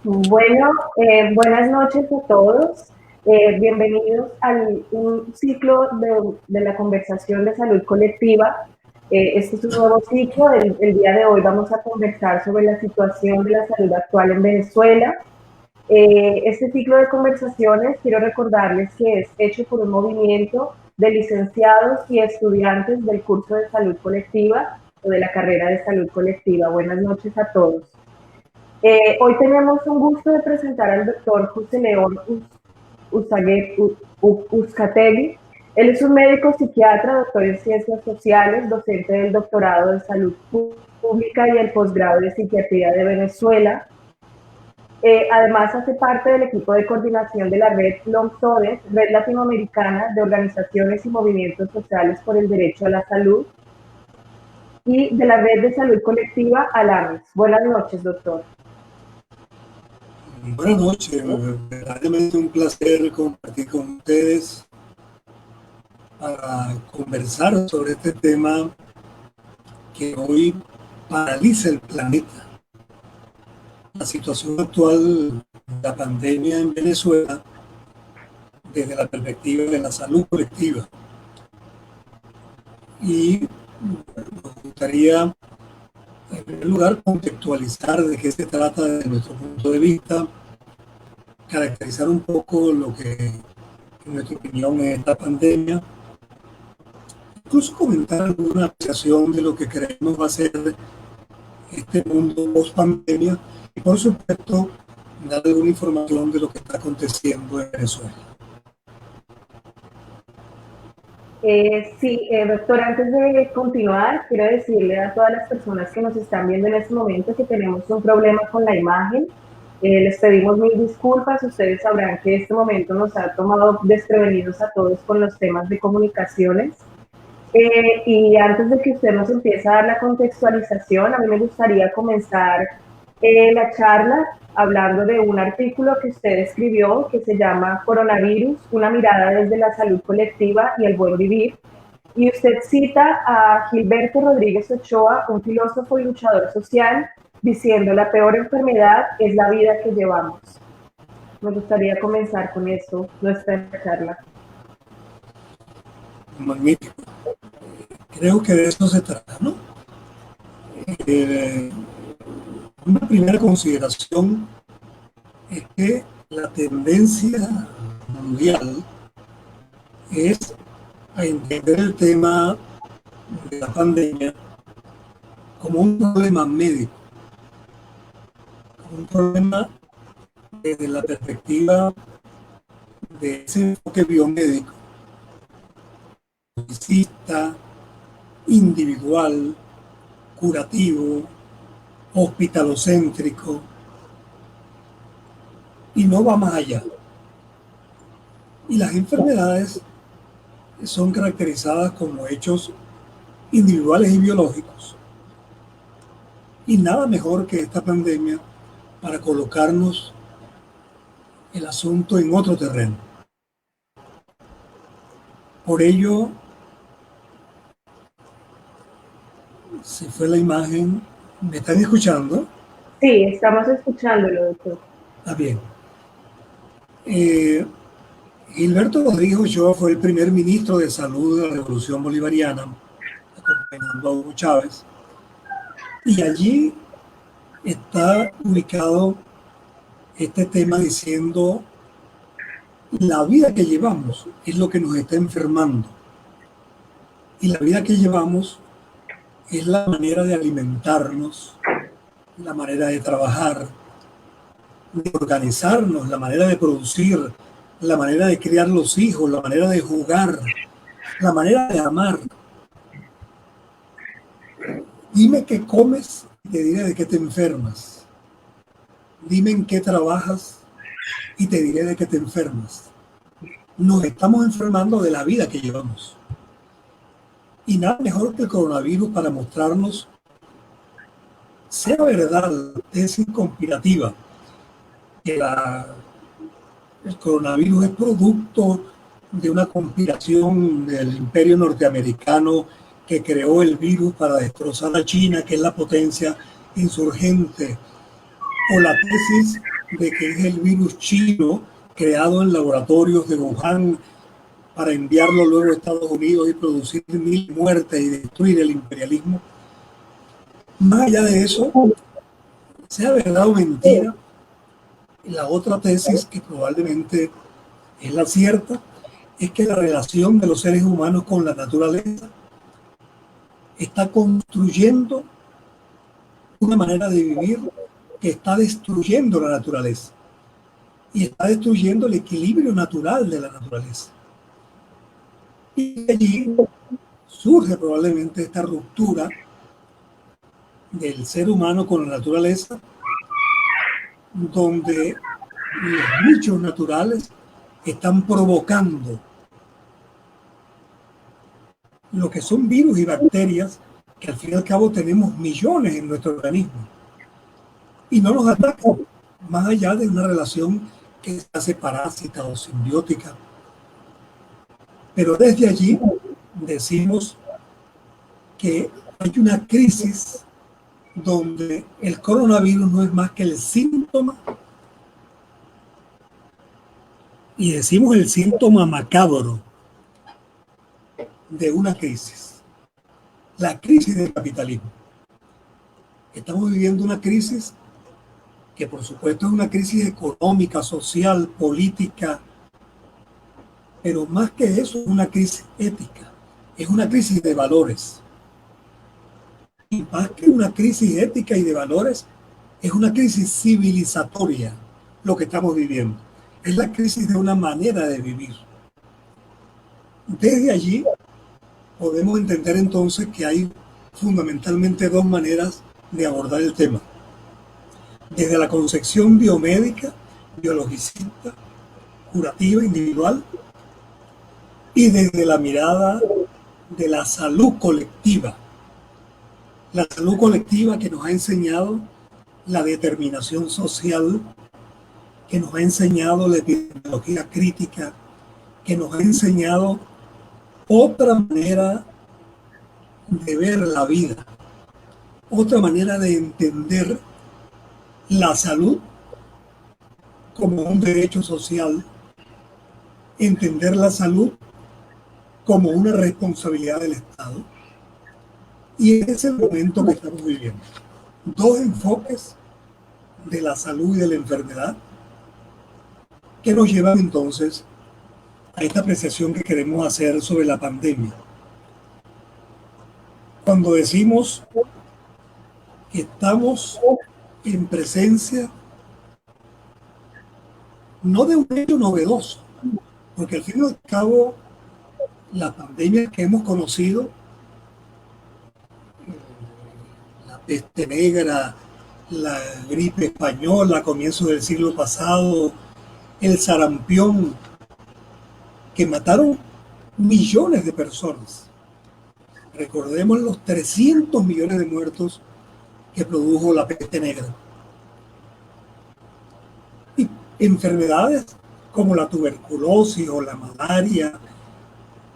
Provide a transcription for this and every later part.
Bueno, buenas noches a todos. Bienvenidos al un ciclo de la conversación de salud colectiva. Este es un nuevo ciclo. El día de hoy vamos a conversar sobre la situación de la salud actual en Venezuela. Este ciclo de conversaciones, quiero recordarles que es hecho por un movimiento de licenciados y estudiantes del curso de salud colectiva o de la carrera de salud colectiva. Buenas noches a todos. Hoy tenemos un gusto de presentar al doctor José León Uzcategui. Él es un médico psiquiatra, doctor en ciencias sociales, docente del doctorado de salud pública y el posgrado de psiquiatría de Venezuela. Además hace parte del equipo de coordinación de la red LONGSODES, Red Latinoamericana de Organizaciones y Movimientos Sociales por el Derecho a la Salud, y de la red de salud colectiva ALAMES. Buenas noches, doctor. Buenas noches, verdaderamente un placer compartir con ustedes para conversar sobre este tema que hoy paraliza el planeta. La situación actual de la pandemia en Venezuela desde la perspectiva de la salud colectiva. Y nos gustaría, en primer lugar, contextualizar de qué se trata desde nuestro punto de vista, caracterizar un poco lo que, en nuestra opinión, es esta pandemia, incluso comentar alguna apreciación de lo que creemos va a ser este mundo post-pandemia y, por supuesto, dar alguna información de lo que está aconteciendo en Venezuela. Sí, doctor, antes de continuar, quiero decirle a todas las personas que nos están viendo en este momento que tenemos un problema con la imagen. Les pedimos mil disculpas. Ustedes sabrán que este momento nos ha tomado desprevenidos a todos con los temas de comunicaciones. Y antes de que usted nos empiece a dar la contextualización, a mí me gustaría comenzar la charla hablando de un artículo que usted escribió que se llama Coronavirus, una mirada desde la salud colectiva y el buen vivir. Y usted cita a Gilberto Rodríguez Ochoa, un filósofo y luchador social, diciendo: la peor enfermedad es la vida que llevamos. Me gustaría comenzar con esto, nuestra charla. Magnífico. Creo que de eso se trata, ¿no? Una primera consideración es que la tendencia mundial es a entender el tema de la pandemia como un problema médico, como un problema desde la perspectiva de ese enfoque biomédico, individual, curativo, hospitalocéntrico, y no va más allá. Y las enfermedades son caracterizadas como hechos individuales y biológicos. Y nada mejor que esta pandemia para colocarnos el asunto en otro terreno. Por ello, se fue la imagen. ¿Me están escuchando? Sí, estamos escuchándolo, doctor. Está bien. Gilberto Rodríguez Ochoa fue el primer ministro de Salud de la Revolución Bolivariana, acompañando a Hugo Chávez. Y allí está ubicado este tema diciendo: la vida que llevamos es lo que nos está enfermando. Y la vida que llevamos es la manera de alimentarnos, la manera de trabajar, de organizarnos, la manera de producir, la manera de criar los hijos, la manera de jugar, la manera de amar. Dime qué comes y te diré de qué te enfermas. Dime en qué trabajas y te diré de qué te enfermas. Nos estamos enfermando de la vida que llevamos. Y nada mejor que el coronavirus para mostrarnos, sea verdad la tesis conspirativa, que el coronavirus es producto de una conspiración del imperio norteamericano que creó el virus para destrozar a China, que es la potencia insurgente, o la tesis de que es el virus chino creado en laboratorios de Wuhan para enviarlo luego a Estados Unidos y producir 1000 muertes y destruir el imperialismo. Más allá de eso, sea verdad o mentira, la otra tesis que probablemente es la cierta es que la relación de los seres humanos con la naturaleza está construyendo una manera de vivir que está destruyendo la naturaleza y está destruyendo el equilibrio natural de la naturaleza. Y allí surge probablemente esta ruptura del ser humano con la naturaleza, donde los bichos naturales están provocando lo que son virus y bacterias, que al fin y al cabo tenemos millones en nuestro organismo, y no nos atacan, más allá de una relación que se hace parásita o simbiótica. Pero desde allí decimos que hay una crisis donde el coronavirus no es más que el síntoma, y decimos el síntoma macabro de una crisis, la crisis del capitalismo. Estamos viviendo una crisis que por supuesto es una crisis económica, social, política, pero más que eso es una crisis ética, es una crisis de valores. Y más que una crisis ética y de valores, es una crisis civilizatoria lo que estamos viviendo. Es la crisis de una manera de vivir. Desde allí podemos entender entonces que hay fundamentalmente dos maneras de abordar el tema. Desde la concepción biomédica, biologicista, curativa, individual, y desde la mirada de la salud colectiva. La salud colectiva que nos ha enseñado la determinación social, que nos ha enseñado la epidemiología crítica, que nos ha enseñado otra manera de ver la vida, otra manera de entender la salud como un derecho social, entender la salud como una responsabilidad del Estado. Y ese es el momento que estamos viviendo. Dos enfoques de la salud y de la enfermedad que nos llevan entonces a esta apreciación que queremos hacer sobre la pandemia. Cuando decimos que estamos en presencia no de un hecho novedoso, porque al fin y al cabo la pandemia que hemos conocido, la peste negra, la gripe española a comienzos del siglo pasado, el sarampión, que mataron millones de personas. Recordemos los 300 millones de muertos que produjo la peste negra. Y enfermedades como la tuberculosis o la malaria,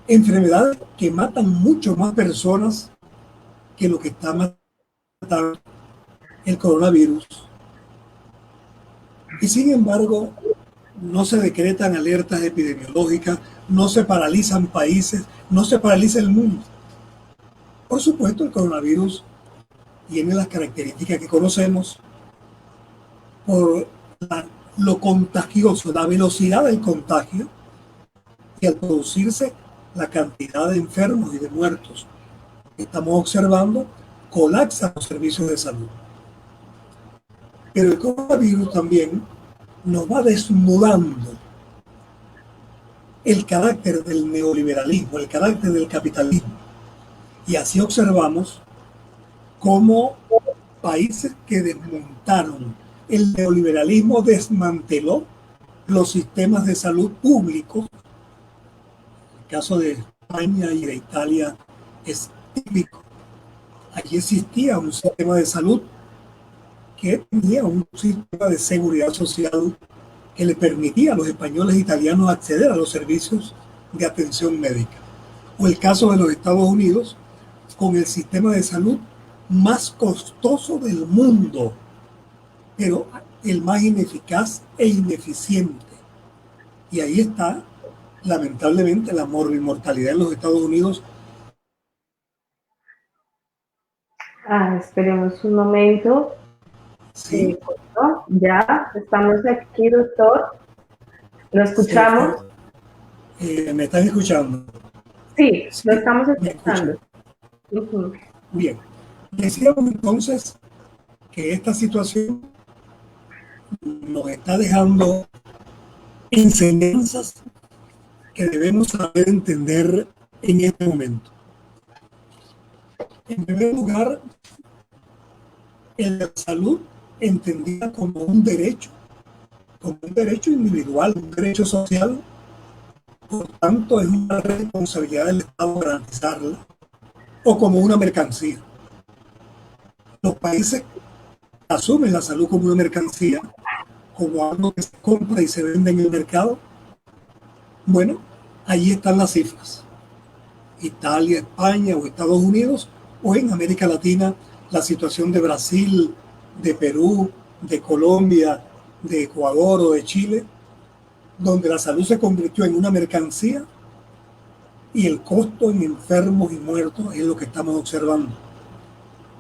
enfermedades que matan mucho más personas que lo que está matando el coronavirus. Y sin embargo, no se decretan alertas epidemiológicas, no se paralizan países, no se paraliza el mundo. Por supuesto, el coronavirus tiene las características que conocemos por lo contagioso, la velocidad del contagio, y al producirse la cantidad de enfermos y de muertos que estamos observando, colapsan los servicios de salud. Pero el coronavirus también nos va desnudando el carácter del neoliberalismo, el carácter del capitalismo. Y así observamos cómo países que desmontaron el neoliberalismo desmanteló los sistemas de salud públicos. El caso de España y de Italia es típico. Allí existía un sistema de salud que tenía un sistema de seguridad social que le permitía a los españoles e italianos acceder a los servicios de atención médica. O el caso de los Estados Unidos, con el sistema de salud más costoso del mundo, pero el más ineficaz e ineficiente. Y ahí está, lamentablemente, la mortalidad en los Estados Unidos. Esperemos un momento. Sí, ¿No? Ya estamos aquí, doctor. ¿Lo escuchamos? ¿me están escuchando? Sí, lo Sí, estamos me escuchan. escuchando. Uh-huh. Bien, decíamos entonces que esta situación nos está dejando enseñanzas que debemos saber entender en este momento. En primer lugar, la salud entendida como un derecho individual, un derecho social, por tanto es una responsabilidad del Estado garantizarla, o como una mercancía. Los países asumen la salud como una mercancía, como algo que se compra y se vende en el mercado. Bueno, allí están las cifras. Italia, España o Estados Unidos, o en América Latina, la situación de Brasil, de Perú, de Colombia, de Ecuador o de Chile, donde la salud se convirtió en una mercancía y el costo en enfermos y muertos es lo que estamos observando.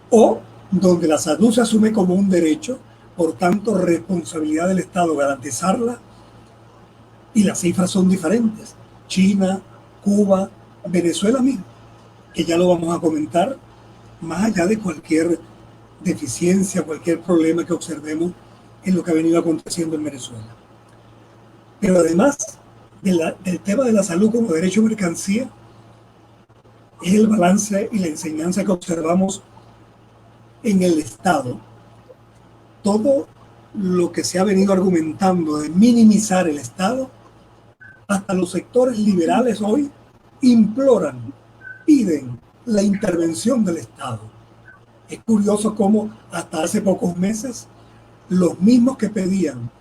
O donde la salud se asume como un derecho, por tanto responsabilidad del Estado garantizarla, y las cifras son diferentes. China, Cuba, Venezuela mismo, que ya lo vamos a comentar, más allá de cualquier deficiencia, cualquier problema que observemos en lo que ha venido aconteciendo en Venezuela. Pero además del tema de la salud como derecho mercancía, es el balance y la enseñanza que observamos en el Estado. Todo lo que se ha venido argumentando de minimizar el Estado, hasta los sectores liberales hoy imploran, piden la intervención del Estado. Es curioso cómo hasta hace pocos meses los mismos que pedían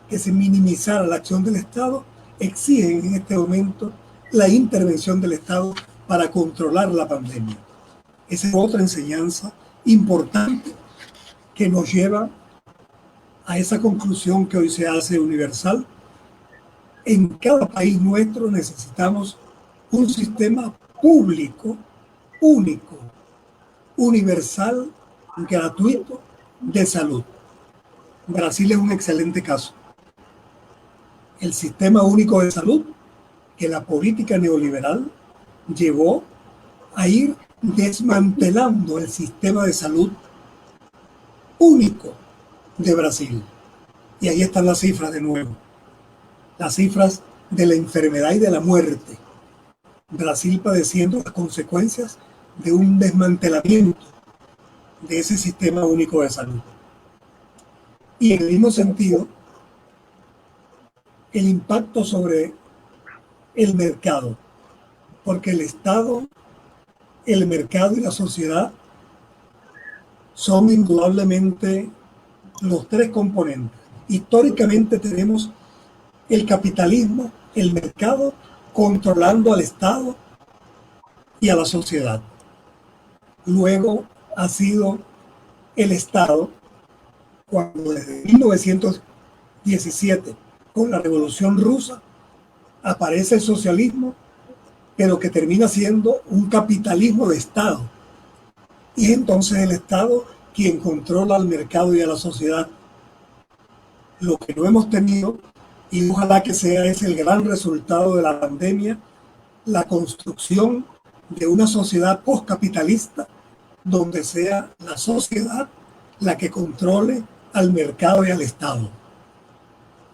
que se minimizara la acción del Estado exigen en este momento la intervención del Estado para controlar la pandemia. Esa es otra enseñanza importante que nos lleva a esa conclusión que hoy se hace universal. En cada país nuestro necesitamos un sistema público, único, universal, gratuito de salud. Brasil es un excelente caso. El sistema único de salud que la política neoliberal llevó a ir desmantelando el sistema de salud único de Brasil. Y ahí están las cifras de nuevo. Las cifras de la enfermedad y de la muerte. Brasil padeciendo las consecuencias de un desmantelamiento de ese sistema único de salud. Y en el mismo sentido, el impacto sobre el mercado, porque el Estado, el mercado y la sociedad son indudablemente los tres componentes. Históricamente tenemos el capitalismo, el mercado, controlando al Estado y a la sociedad. Luego ha sido el Estado, cuando desde 1917, con la Revolución Rusa, aparece el socialismo, pero que termina siendo un capitalismo de Estado. Y es entonces el Estado quien controla al mercado y a la sociedad. Lo que no hemos tenido, y ojalá que sea ese el gran resultado de la pandemia, la construcción de una sociedad postcapitalista donde sea la sociedad la que controle al mercado y al Estado.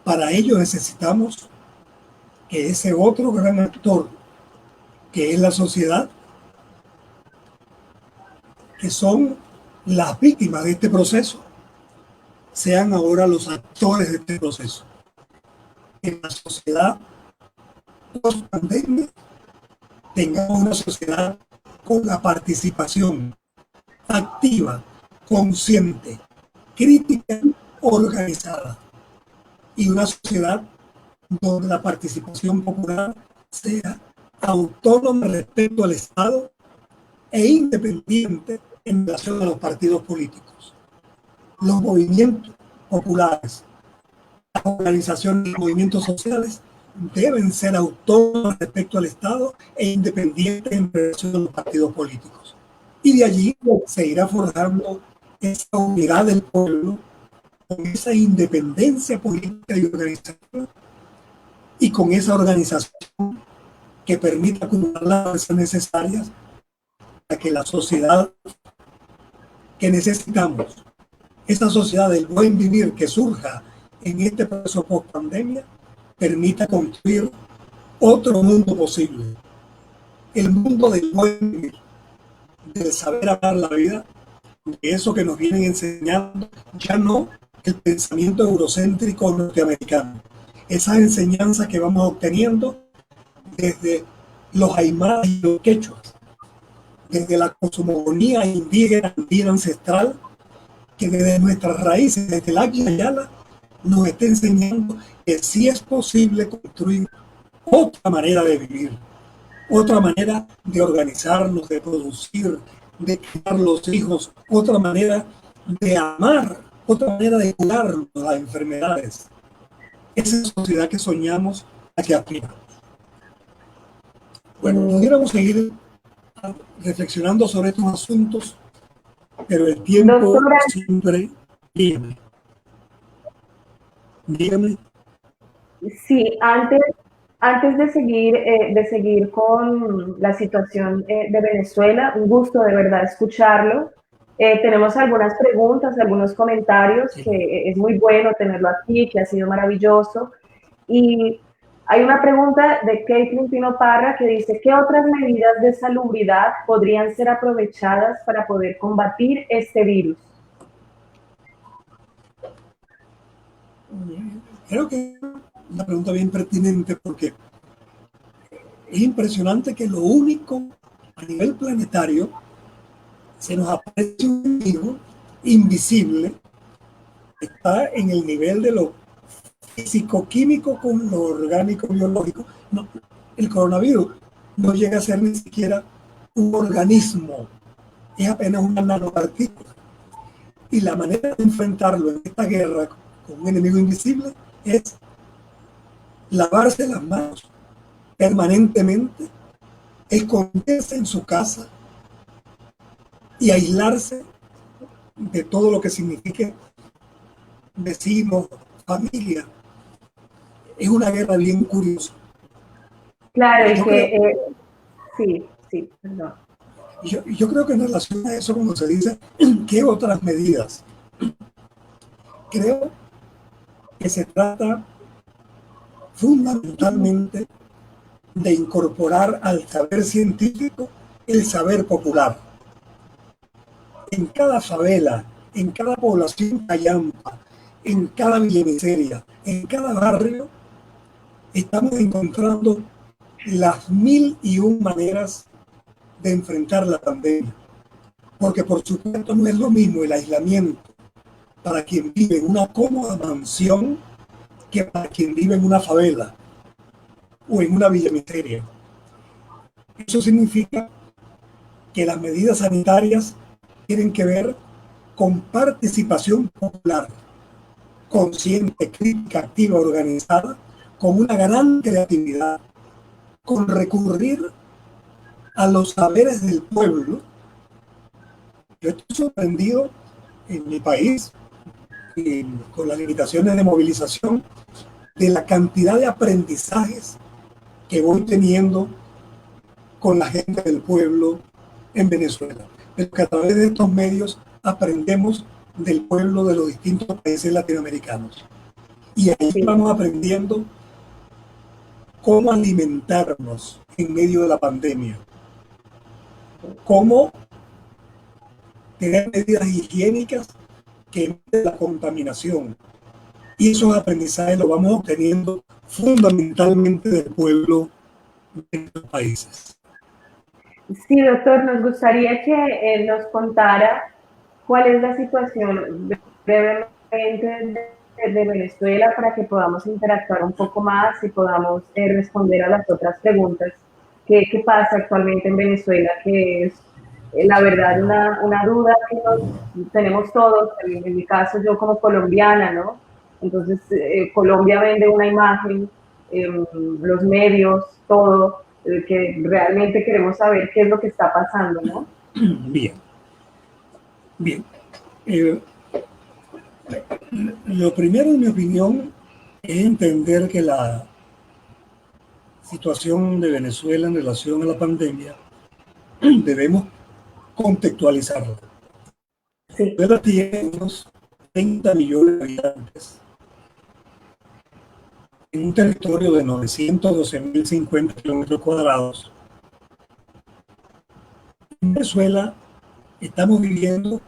Para ello necesitamos que ese otro gran actor, que es la sociedad, que son las víctimas de este proceso, sean ahora los actores de este proceso. En la sociedad post pandemia tengamos una sociedad con la participación activa, consciente, crítica, organizada, y una sociedad donde la participación popular sea autónoma respecto al Estado e independiente en relación a los partidos políticos. Los movimientos populares. Las organizaciones y movimientos sociales deben ser autónomas respecto al Estado e independientes en relación a los partidos políticos. Y de allí se irá forjando esa unidad del pueblo con esa independencia política y organización, y con esa organización que permita acumular las fuerzas necesarias para que la sociedad que necesitamos, esa sociedad del buen vivir que surja en este proceso post-pandemia, permita construir otro mundo posible. El mundo del buen vivir, del saber amar la vida, de eso que nos vienen enseñando, ya no el pensamiento eurocéntrico norteamericano. Esas enseñanzas que vamos obteniendo desde los aymaras y los quechuas, desde la cosmogonía indígena, andina ancestral, que desde nuestras raíces, desde el Aqui y Yala, nos está enseñando que sí es posible construir otra manera de vivir, otra manera de organizarnos, de producir, de criar los hijos, otra manera de amar, otra manera de curar las enfermedades. Esa es la sociedad que soñamos, a que aspiramos. Bueno, pudiéramos seguir reflexionando sobre estos asuntos, pero el tiempo Doctora, siempre... Dígame. sí, antes de seguir con la situación de Venezuela, un gusto de verdad escucharlo. Tenemos algunas preguntas, algunos comentarios, Sí. que es muy bueno tenerlo aquí, que ha sido maravilloso. Y hay una pregunta de Caitlin Pino Parra que dice, ¿qué otras medidas de salubridad podrían ser aprovechadas para poder combatir este virus? Creo que es una pregunta bien pertinente, porque es impresionante que lo único a nivel planetario se nos aparece un enemigo invisible, está en el nivel de lo físico-químico con lo orgánico-biológico. No, el coronavirus no llega a ser ni siquiera un organismo, es apenas una nanopartícula. Y la manera de enfrentarlo en esta guerra con un enemigo invisible es lavarse las manos permanentemente, esconderse en su casa y aislarse de todo lo que signifique vecinos, familia. Es una guerra bien curiosa. Claro, y que sí, perdón. Yo creo que en relación a eso, como se dice, ¿qué otras medidas? Creo que se trata fundamentalmente de incorporar al saber científico el saber popular. En cada favela, en cada población callampa, en cada villamiseria, en cada barrio, estamos encontrando las 1001 maneras de enfrentar la pandemia. Porque por supuesto no es lo mismo el aislamiento para quien vive en una cómoda mansión que para quien vive en una favela o en una villamiseria. Eso significa que las medidas sanitarias tienen que ver con participación popular, consciente, crítica, activa, organizada, con una gran creatividad, con recurrir a los saberes del pueblo. Yo estoy sorprendido en mi país, con las limitaciones de movilización, de la cantidad de aprendizajes que voy teniendo con la gente del pueblo en Venezuela. Pero que a través de estos medios aprendemos del pueblo de los distintos países latinoamericanos. Y ahí vamos aprendiendo cómo alimentarnos en medio de la pandemia, cómo tener medidas higiénicas que eviten la contaminación. Y esos aprendizajes los vamos obteniendo fundamentalmente del pueblo de estos países. Sí, doctor, nos gustaría que nos contara cuál es la situación brevemente de Venezuela para que podamos interactuar un poco más y podamos responder a las otras preguntas. ¿Qué pasa actualmente en Venezuela? Que es la verdad, una duda que tenemos todos, en mi caso yo como colombiana, ¿no? Entonces, Colombia vende una imagen, los medios, todo, que realmente queremos saber qué es lo que está pasando, ¿no? Bien, bien. Eh, lo primero, en mi opinión, es entender que la situación de Venezuela en relación a la pandemia debemos contextualizarla. Sí, Venezuela tiene unos 30 millones de habitantes en un territorio de 912.050 kilómetros cuadrados. En Venezuela estamos viviendo,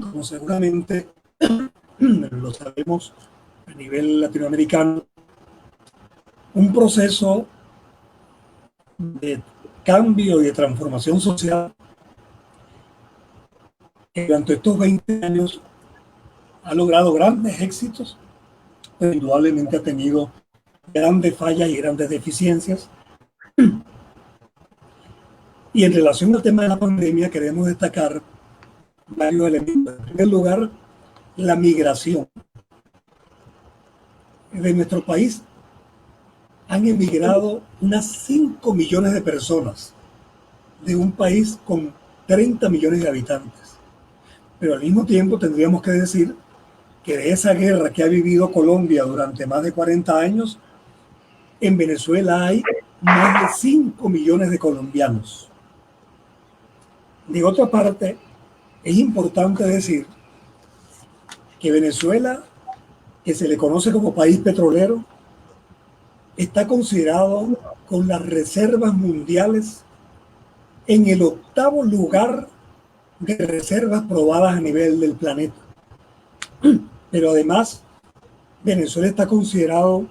como seguramente lo sabemos a nivel latinoamericano, un proceso de cambio y de transformación social que durante estos 20 años ha logrado grandes éxitos, pero indudablemente ha tenido grandes fallas y grandes deficiencias. Y en relación al tema de la pandemia, queremos destacar varios elementos. En primer lugar, la migración. De nuestro país han emigrado unas 5 millones de personas de un país con 30 millones de habitantes. Pero al mismo tiempo tendríamos que decir que de esa guerra que ha vivido Colombia durante más de 40 años, en Venezuela hay más de 5 millones de colombianos. De otra parte, es importante decir que Venezuela, que se le conoce como país petrolero, está considerado con las reservas mundiales en el 8º lugar de reservas probadas a nivel del planeta. Pero además, Venezuela está considerado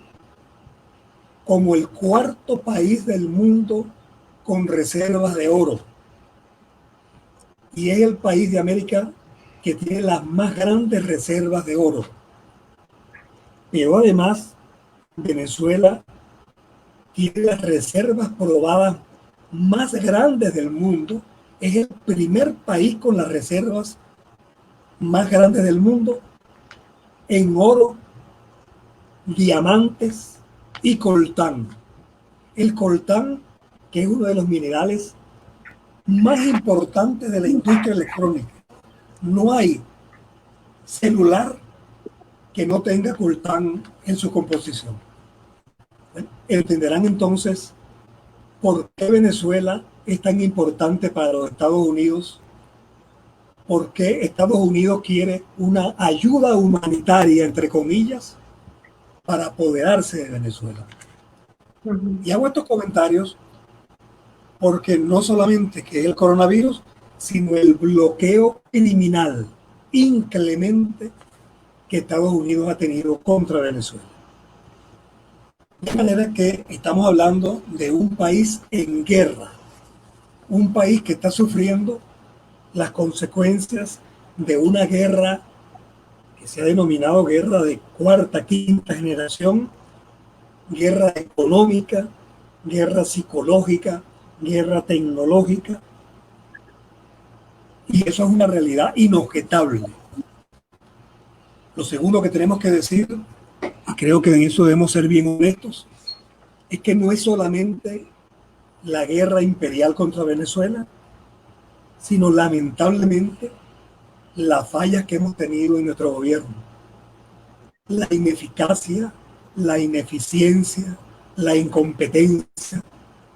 como el 4º país del mundo con reservas de oro. Y es el país de América que tiene las más grandes reservas de oro. Pero además, Venezuela tiene las reservas probadas más grandes del mundo. Es el primer país con las reservas más grandes del mundo en oro, diamantes y coltán. El coltán, que es uno de los minerales más importantes de la industria electrónica. No hay celular que no tenga coltán en su composición. Entenderán entonces por qué Venezuela es tan importante para los Estados Unidos, por qué Estados Unidos quiere una ayuda humanitaria, entre comillas, para apoderarse de Venezuela. Y hago estos comentarios porque no solamente que es el coronavirus, sino el bloqueo criminal inclemente que Estados Unidos ha tenido contra Venezuela. De manera que estamos hablando de un país en guerra, un país que está sufriendo las consecuencias de una guerra que se ha denominado guerra de cuarta, quinta generación, guerra económica, guerra psicológica, guerra tecnológica, y eso es una realidad inobjetable. Lo segundo que tenemos que decir, y creo que en eso debemos ser bien honestos, es que no es solamente la guerra imperial contra Venezuela, sino lamentablemente las fallas que hemos tenido en nuestro gobierno. La ineficacia, la ineficiencia, la incompetencia,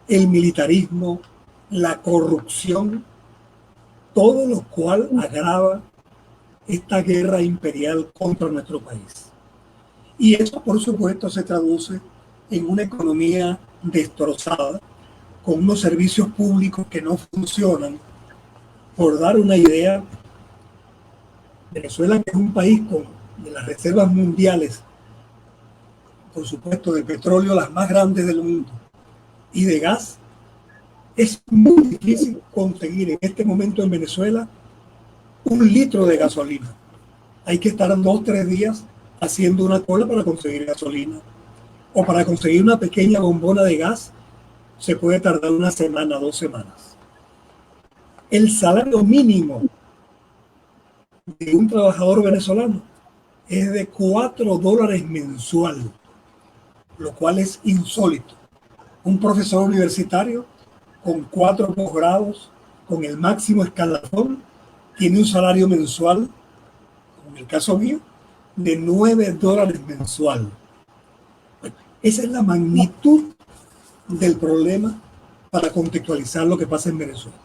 el militarismo, la corrupción, todo lo cual agrava esta guerra imperial contra nuestro país. Y eso, por supuesto, se traduce en una economía destrozada, con unos servicios públicos que no funcionan. Por dar una idea, Venezuela, que es un país con de las reservas mundiales, por supuesto, de petróleo las más grandes del mundo, y de gas, es muy difícil conseguir en este momento en Venezuela 1 litro de gasolina. Hay que estar 2 o 3 días haciendo una cola para conseguir gasolina. O para conseguir una pequeña bombona de gas se puede tardar 1 semana, 2 semanas. El salario mínimo de un trabajador venezolano es de $4 mensual, lo cual es insólito. Un profesor universitario con 4 posgrados, con el máximo escalafón, tiene un salario mensual, como en el caso mío, de $9 mensual. Bueno, esa es la magnitud del problema para contextualizar lo que pasa en Venezuela.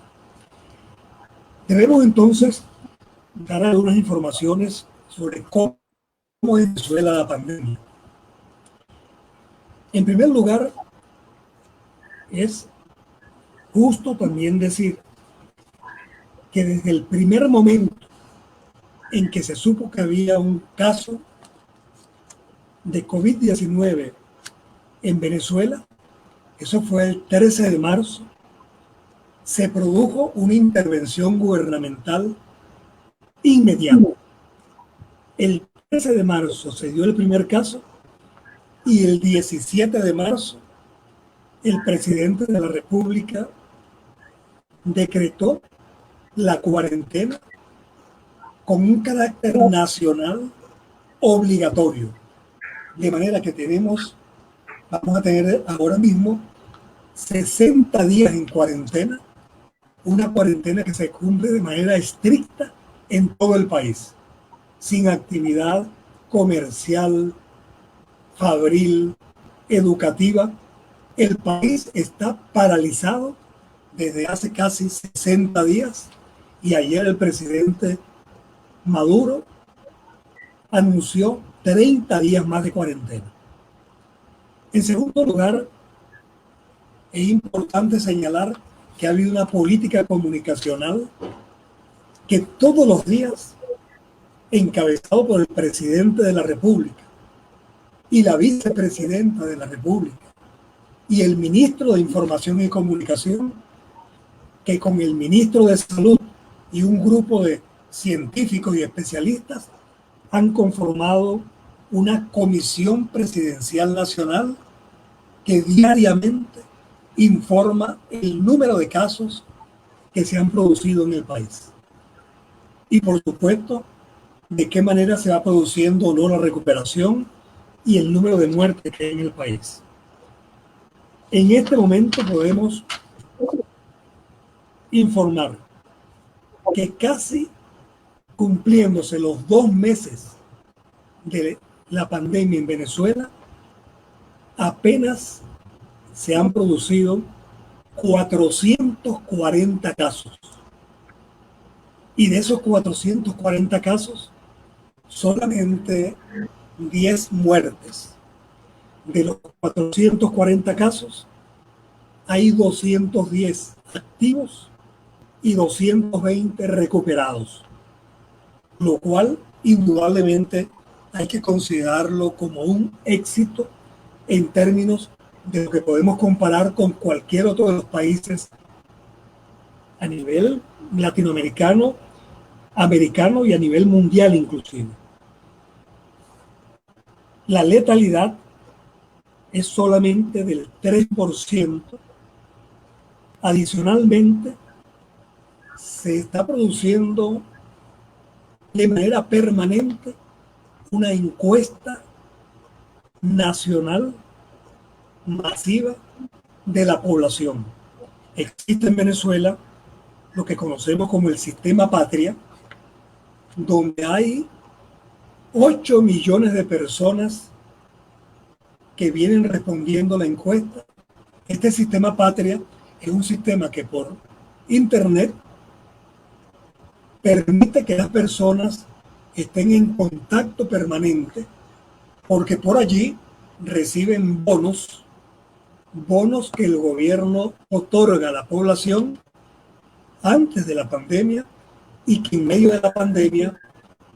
Debemos entonces dar algunas informaciones sobre cómo es Venezuela la pandemia. En primer lugar, es justo también decir que desde el primer momento en que se supo que había un caso de COVID-19 en Venezuela, eso fue el 13 de marzo, se produjo una intervención gubernamental inmediata. El 13 de marzo se dio el primer caso y el 17 de marzo el presidente de la República decretó la cuarentena con un carácter nacional obligatorio. De manera que vamos a tener ahora mismo 60 días en cuarentena, una cuarentena que se cumple de manera estricta en todo el país, sin actividad comercial, fabril, educativa. El país está paralizado desde hace casi 60 días y ayer el presidente Maduro anunció 30 días más de cuarentena. En segundo lugar, es importante señalar que ha habido una política comunicacional que todos los días, encabezado por el presidente de la República y la vicepresidenta de la República y el ministro de Información y Comunicación, que con el ministro de Salud y un grupo de científicos y especialistas han conformado una comisión presidencial nacional que diariamente informa el número de casos que se han producido en el país. Y por supuesto, de qué manera se va produciendo o no la recuperación y el número de muertes que hay en el país. En este momento podemos informar que casi cumpliéndose los 2 meses de la pandemia en Venezuela, apenas se han producido 440 casos. Y de esos 440 casos, solamente 10 muertes. De los 440 casos, hay 210 activos y 220 recuperados, lo cual indudablemente hay que considerarlo como un éxito en términos de lo que podemos comparar con cualquier otro de los países a nivel latinoamericano, americano y a nivel mundial inclusive. La letalidad es solamente del 3%. Adicionalmente, se está produciendo de manera permanente una encuesta nacional masiva de la población. Existe en Venezuela lo que conocemos como el sistema Patria, donde hay 8 millones de personas que vienen respondiendo la encuesta. Este sistema Patria es un sistema que por internet permite que las personas estén en contacto permanente, porque por allí reciben bonos que el gobierno otorga a la población antes de la pandemia y que en medio de la pandemia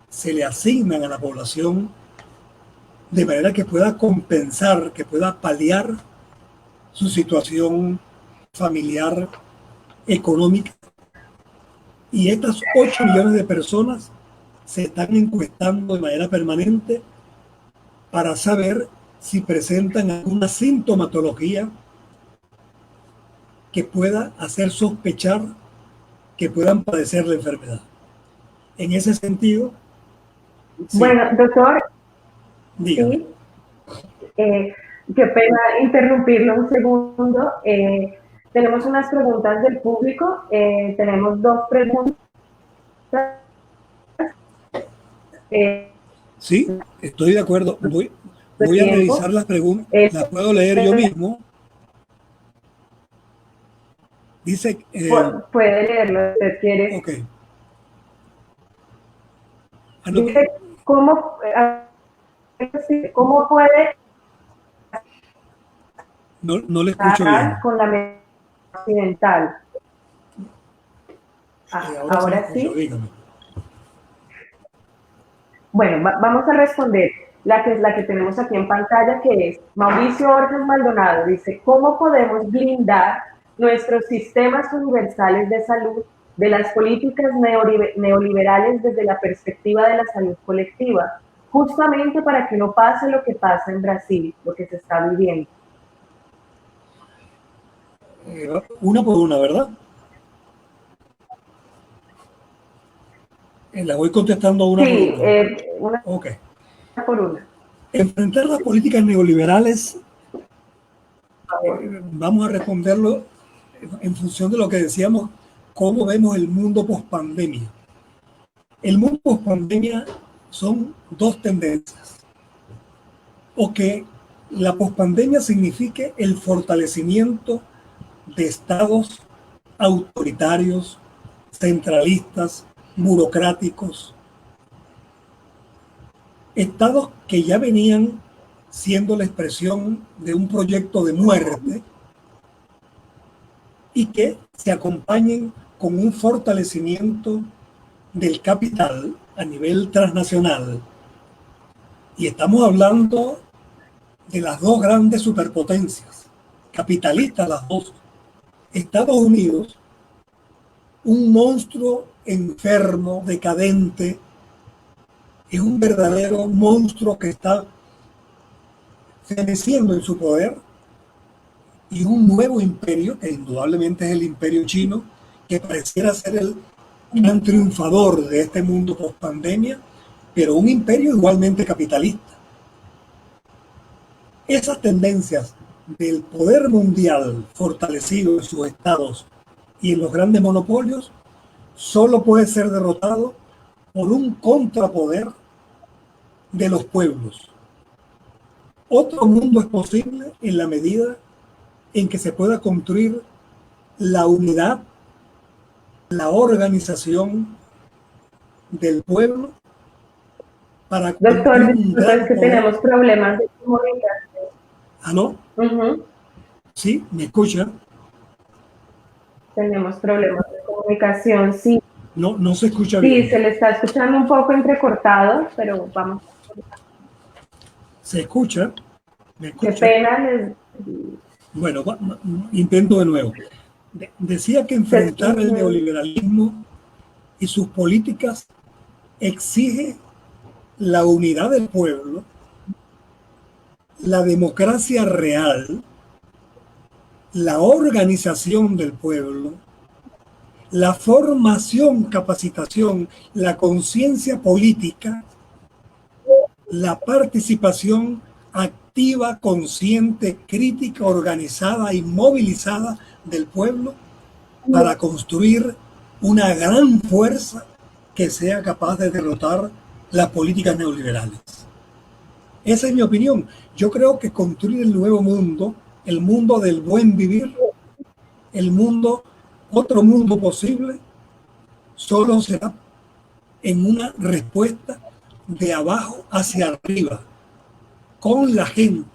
se le asignan a la población de manera que pueda compensar, que pueda paliar su situación familiar, económica. Y estas 8 millones de personas se están encuestando de manera permanente para saber si presentan alguna sintomatología que pueda hacer sospechar que puedan padecer la enfermedad. En ese sentido, sí. Bueno, doctor, dígame. Sí, qué pena interrumpirlo un segundo. Tenemos unas preguntas del público. Tenemos dos preguntas. Sí, estoy de acuerdo. Voy a revisar las preguntas. Las puedo leer yo mismo. Dice... puede leerlo, si usted quiere. Ok. Dice, ¿cómo puede... No le escucho bien. Con la medicina occidental? Ahora sí. Dígame. Bueno, vamos a responder la que tenemos aquí en pantalla, que es Mauricio Borges Maldonado. Dice, ¿cómo podemos blindar nuestros sistemas universales de salud de las políticas neoliberales desde la perspectiva de la salud colectiva? Justamente para que no pase lo que pasa en Brasil, lo que se está viviendo. Una por una, ¿verdad? La voy contestando una por una. Una por una. Enfrentar las políticas neoliberales, vamos a responderlo en función de lo que decíamos, cómo vemos el mundo post-pandemia. El mundo post-pandemia son dos tendencias. O que la post-pandemia signifique el fortalecimiento de estados autoritarios, centralistas, burocráticos, estados que ya venían siendo la expresión de un proyecto de muerte y que se acompañen con un fortalecimiento del capital a nivel transnacional. Y estamos hablando de las dos grandes superpotencias, capitalistas las dos. Estados Unidos, un monstruo enfermo, decadente, es un verdadero monstruo que está feneciendo en su poder, y un nuevo imperio, que indudablemente es el imperio chino, que pareciera ser el gran triunfador de este mundo post-pandemia, pero un imperio igualmente capitalista. Esas tendencias del poder mundial fortalecido en sus estados y en los grandes monopolios solo puede ser derrotado por un contrapoder de los pueblos. Otro mundo es posible en la medida en que se pueda construir la unidad, la organización del pueblo para... Doctor, es que tenemos problemas de comunicación. ¿Aló? Sí, ¿me escucha? Tenemos problemas de comunicación, sí. No se escucha bien. Sí, se le está escuchando un poco entrecortado, pero vamos. ¿Se escucha? ¿Me escucha? Qué pena. Bueno, intento de nuevo. Decía que enfrentar el neoliberalismo y sus políticas exige la unidad del pueblo, la democracia real, la organización del pueblo, la formación, capacitación, la conciencia política, la participación activa, consciente, crítica, organizada y movilizada del pueblo para construir una gran fuerza que sea capaz de derrotar las políticas neoliberales. Esa es mi opinión. Yo creo que construir el nuevo mundo, el mundo del buen vivir, el mundo, otro mundo posible, solo será en una respuesta de abajo hacia arriba, con la gente,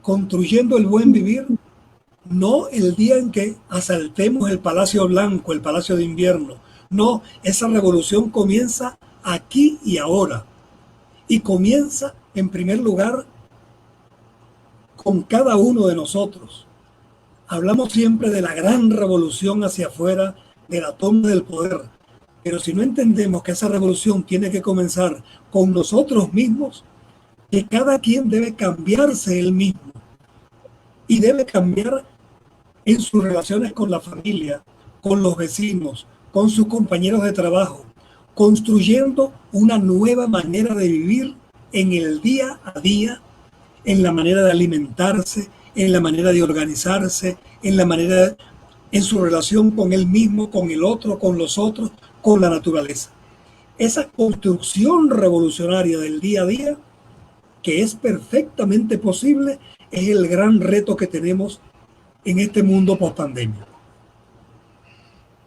construyendo el buen vivir, no el día en que asaltemos el Palacio Blanco, el Palacio de Invierno. No, esa revolución comienza aquí y ahora. Y comienza, en primer lugar, con cada uno de nosotros. Hablamos siempre de la gran revolución hacia afuera, de la toma del poder. Pero si no entendemos que esa revolución tiene que comenzar con nosotros mismos, que cada quien debe cambiarse él mismo. Y debe cambiar en sus relaciones con la familia, con los vecinos, con sus compañeros de trabajo, construyendo una nueva manera de vivir en el día a día, en la manera de alimentarse, en la manera de organizarse, en su relación con él mismo, con el otro, con los otros, con la naturaleza. Esa construcción revolucionaria del día a día, que es perfectamente posible, es el gran reto que tenemos en este mundo post-pandemia.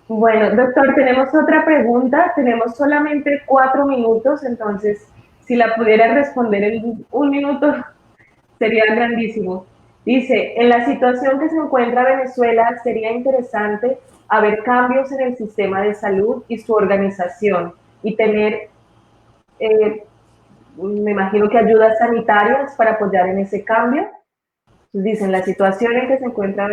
Bueno, doctor, tenemos otra pregunta. Tenemos solamente 4 minutos, entonces, si la pudiera responder en 1 minuto, sería grandísimo. Dice, en la situación que se encuentra Venezuela, sería interesante haber cambios en el sistema de salud y su organización y tener, me imagino que ayudas sanitarias para apoyar en ese cambio. Dicen, la situación en que se encuentra,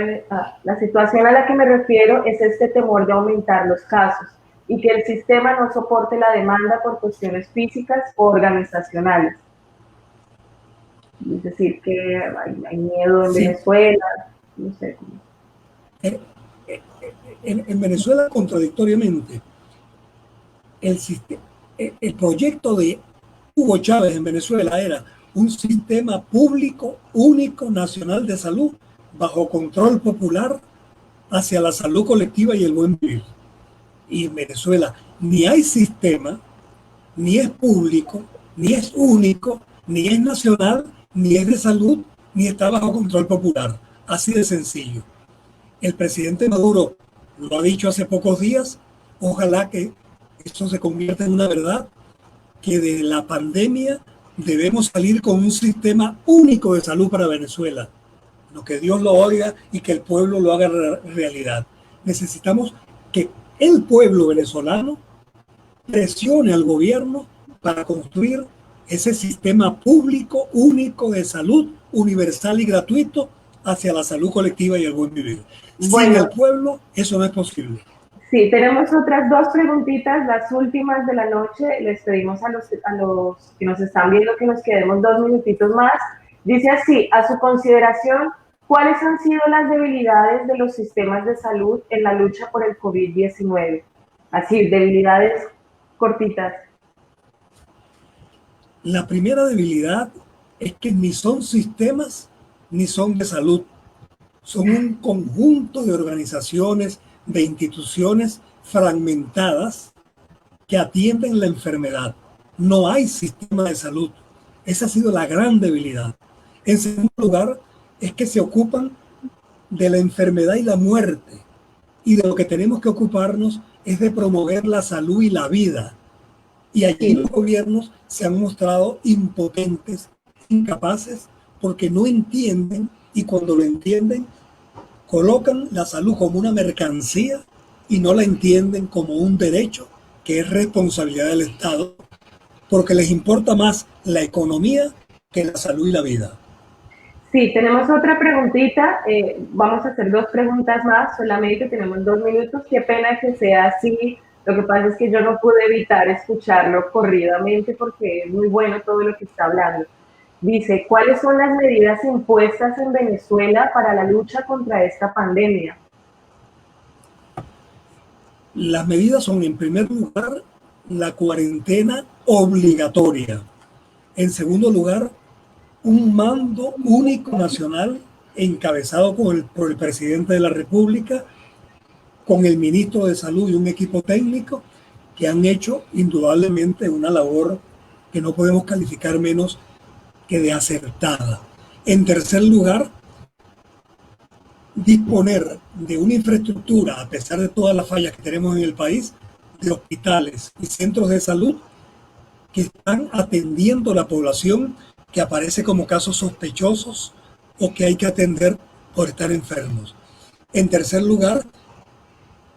la situación a la que me refiero es este temor de aumentar los casos y que el sistema no soporte la demanda por cuestiones físicas o organizacionales. Es decir, que hay miedo en Venezuela, no sé. En Venezuela, contradictoriamente, el proyecto de Hugo Chávez en Venezuela era un sistema público único nacional de salud bajo control popular hacia la salud colectiva y el buen vivir. Y en Venezuela ni hay sistema, ni es público, ni es único, ni es nacional, ni es de salud, ni está bajo control popular. Así de sencillo. El presidente Maduro lo ha dicho hace pocos días. Ojalá que esto se convierta en una verdad, que de la pandemia debemos salir con un sistema único de salud para Venezuela. Lo que Dios lo oiga y que el pueblo lo haga realidad. Necesitamos que el pueblo venezolano presione al gobierno para construir ese sistema público único de salud universal y gratuito hacia la salud colectiva y el buen vivir. Sin el pueblo, eso no es posible. Sí, tenemos otras 2 preguntitas, las últimas de la noche. Les pedimos a los que nos están viendo que nos quedemos 2 minutitos más. Dice así, a su consideración, ¿cuáles han sido las debilidades de los sistemas de salud en la lucha por el COVID-19? Así, debilidades cortitas. La primera debilidad es que ni son sistemas ni son de salud. Son un conjunto de organizaciones, de instituciones fragmentadas que atienden la enfermedad. No hay sistema de salud. Esa ha sido la gran debilidad. En segundo lugar, es que se ocupan de la enfermedad y la muerte. Y de lo que tenemos que ocuparnos es de promover la salud y la vida. Y allí los gobiernos se han mostrado impotentes, incapaces, porque no entienden, y cuando lo entienden, colocan la salud como una mercancía y no la entienden como un derecho que es responsabilidad del Estado, porque les importa más la economía que la salud y la vida. Sí, tenemos otra preguntita. Vamos a hacer 2 preguntas más, solamente tenemos 2 minutos. Qué pena que sea así. Lo que pasa es que yo no pude evitar escucharlo corridamente porque es muy bueno todo lo que está hablando. Dice, ¿cuáles son las medidas impuestas en Venezuela para la lucha contra esta pandemia? Las medidas son, en primer lugar, la cuarentena obligatoria. En segundo lugar, un mando único nacional encabezado por el presidente de la República, con el ministro de Salud y un equipo técnico que han hecho indudablemente una labor que no podemos calificar menos que de acertada. En tercer lugar, disponer de una infraestructura, a pesar de todas las fallas que tenemos en el país, de hospitales y centros de salud que están atendiendo a la población que aparece como casos sospechosos o que hay que atender por estar enfermos. En tercer lugar,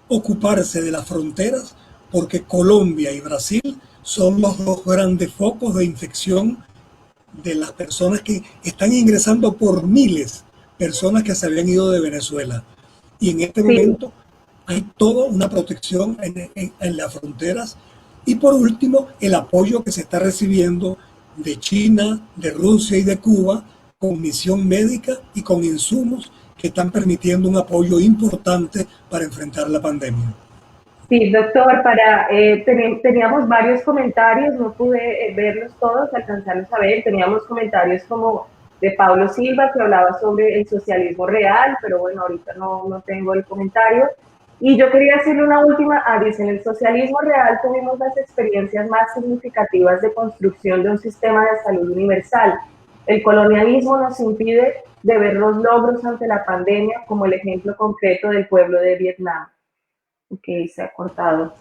ocuparse de las fronteras, porque Colombia y Brasil son los 2 grandes focos de infección de las personas que están ingresando por miles, personas que se habían ido de Venezuela. Y en este momento hay toda una protección en las fronteras. Y por último, el apoyo que se está recibiendo de China, de Rusia y de Cuba, con misión médica y con insumos que están permitiendo un apoyo importante para enfrentar la pandemia. Sí, doctor, teníamos varios comentarios, no pude verlos todos, alcanzarlos a ver. Teníamos comentarios como de Pablo Silva, que hablaba sobre el socialismo real, pero bueno, ahorita no tengo el comentario. Y yo quería hacerle una última, dice, en el socialismo real tuvimos las experiencias más significativas de construcción de un sistema de salud universal. El colonialismo nos impide de ver los logros ante la pandemia, como el ejemplo concreto del pueblo de Vietnam. Ok, se ha cortado.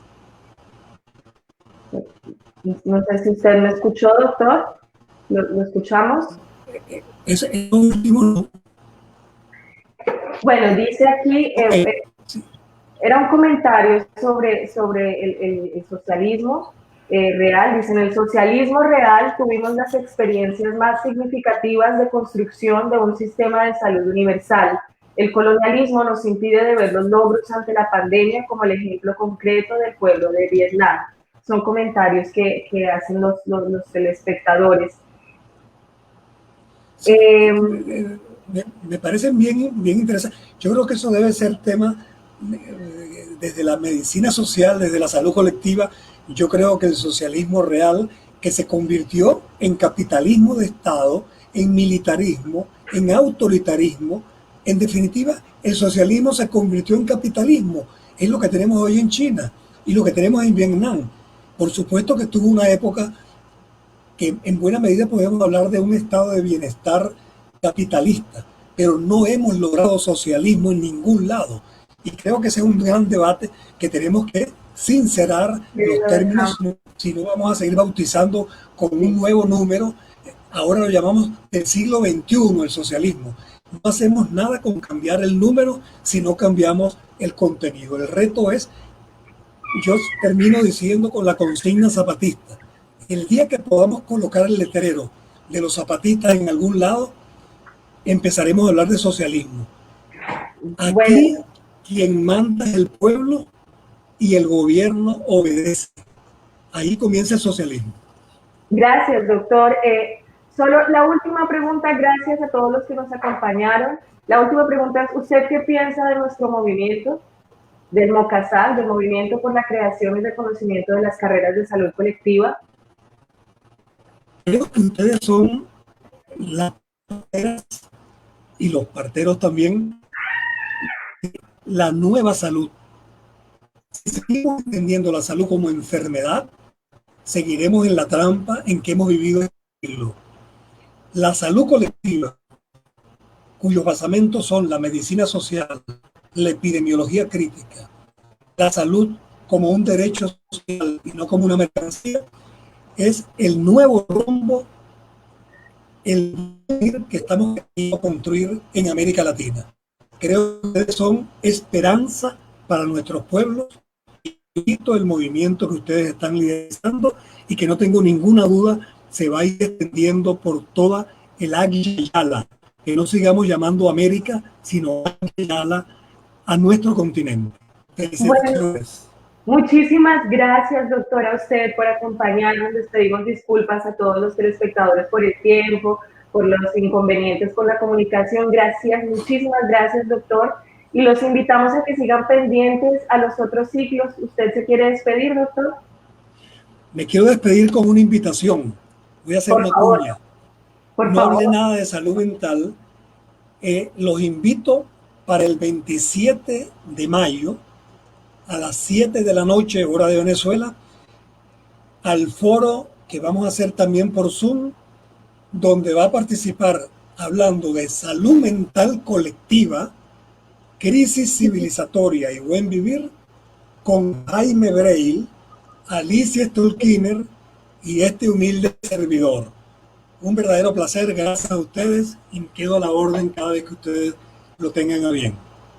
No sé si usted me escuchó, doctor. ¿Lo escuchamos? Es último, ¿no? Bueno, dice aquí, era un comentario sobre el socialismo real. Dice, en el socialismo real tuvimos las experiencias más significativas de construcción de un sistema de salud universal. El colonialismo nos impide de ver los logros ante la pandemia, como el ejemplo concreto del pueblo de Vietnam. Son comentarios que hacen los telespectadores. Sí, me parecen bien interesantes. Yo creo que eso debe ser tema desde la medicina social, desde la salud colectiva. Yo creo que el socialismo real, que se convirtió en capitalismo de Estado, en militarismo, en autoritarismo, en definitiva, el socialismo se convirtió en capitalismo. Es lo que tenemos hoy en China y lo que tenemos en Vietnam. Por supuesto que tuvo una época que en buena medida podemos hablar de un estado de bienestar capitalista, pero no hemos logrado socialismo en ningún lado. Y creo que ese es un gran debate que tenemos que sincerar los términos, si no vamos a seguir bautizando con un nuevo número. Ahora lo llamamos del siglo XXI, el socialismo. No hacemos nada con cambiar el número si no cambiamos el contenido. El reto es, yo termino diciendo con la consigna zapatista, el día que podamos colocar el letrero de los zapatistas en algún lado, empezaremos a hablar de socialismo. Aquí bueno, quien manda es el pueblo y el gobierno obedece. Ahí comienza el socialismo. Gracias, doctor. Solo la última pregunta, gracias a todos los que nos acompañaron. La última pregunta es, ¿usted qué piensa de nuestro movimiento, del MOCASAL, del Movimiento por la Creación y Reconocimiento de las Carreras de Salud Colectiva? Creo que ustedes son las parteras y los parteros también, la nueva salud. Si seguimos entendiendo la salud como enfermedad, seguiremos en la trampa en que hemos vivido este siglo. La salud colectiva, cuyos basamentos son la medicina social, la epidemiología crítica, la salud como un derecho social y no como una mercancía, es el nuevo rumbo, el que estamos a construir en América Latina. Creo que ustedes son esperanza para nuestros pueblos y todo el movimiento que ustedes están liderando y que no tengo ninguna duda se va a ir extendiendo por toda el Yala, que no sigamos llamando América, sino Yala a nuestro continente. Felicitaciones. Bueno, muchísimas gracias, doctora, a usted por acompañarnos. Les pedimos disculpas a todos los telespectadores por el tiempo, por los inconvenientes con la comunicación. Gracias, muchísimas gracias, doctor. Y los invitamos a que sigan pendientes a los otros ciclos. ¿Usted se quiere despedir, doctor? Me quiero despedir con una invitación. Voy a hacer una cuña. No hablé nada de salud mental. Los invito para el 27 de mayo a las 7 de la noche, hora de Venezuela, al foro que vamos a hacer también por Zoom, donde va a participar hablando de salud mental colectiva, crisis civilizatoria y buen vivir, con Jaime Breil, Alicia Stolkiner y este humilde servidor. Un verdadero placer, gracias a ustedes, y quedo a la orden cada vez que ustedes lo tengan a bien.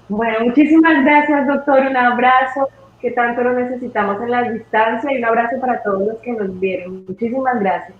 Bueno, muchísimas gracias, doctor. Un abrazo que tanto lo necesitamos en la distancia y un abrazo para todos los que nos vieron. Muchísimas gracias.